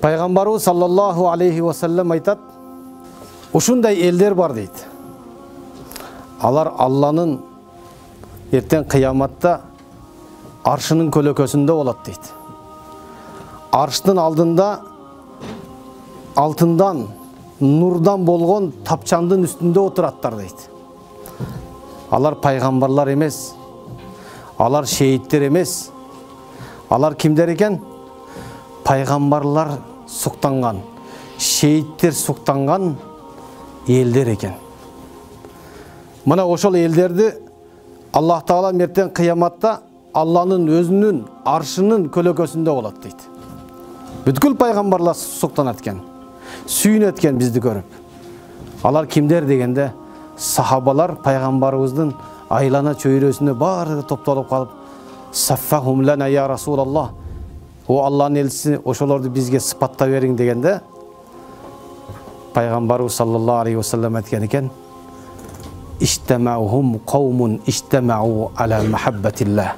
Пайғамбарыбыз саллаллаху алейхи ва саллям айтат, ушундай элдер бар дейт. Алар Алланын ертең қияматта аршының көлөкөсүндө болот дейт. Арштын алдында алтындан, нурдан болгон тапчандын үстүндө отураттар дейт. Алар пайгамбарлар эмес, алар шейиттер эмес. Алар кимдер экен? Пайгамбарлар суктанган, шейиттер суктанган элдер экен. Мына ошол элдерди Аллах Таала ертең кыяматта Алланын өзүнүн аршынын көлөкөсүндө болот дейт. Бүткүл пайгамбарлар суктанат экен, сүйүнөт экен бизди көрүп. Алар кимдер дегенде, сахабалар пайгамбарыбыздын айлана чөйрөсүнө баары топтолуп калып, "Саффахум лана я Расулаллах", о Алланын элчиси, ошолорду бизге сыпаттап бериң дегенде, пайгамбарыбыз саллаллаху алейхи ва саллям айтқан экен, "Иштамаухум қаумун иштамау аля махаббатиллах".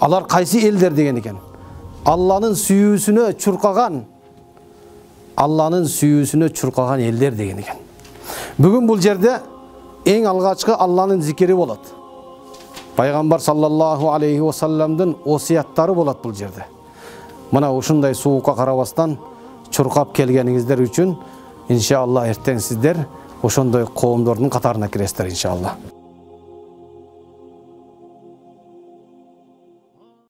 Алар кайсы элдер деген экен? Алланын сүйүүсүнө чуркаган элдер деген экен. Бүгүн бул жерде эң алгачкы Алланын зикири болот. Пайгамбар саллаллаху алейхи ва салламдын осияттары болот бул жерде. Мына ушундай суукка карабастан чуркап келгениңиздер үчүн иншалла эртең сиздер ошондой коомдордун катарына киресиздер иншалла.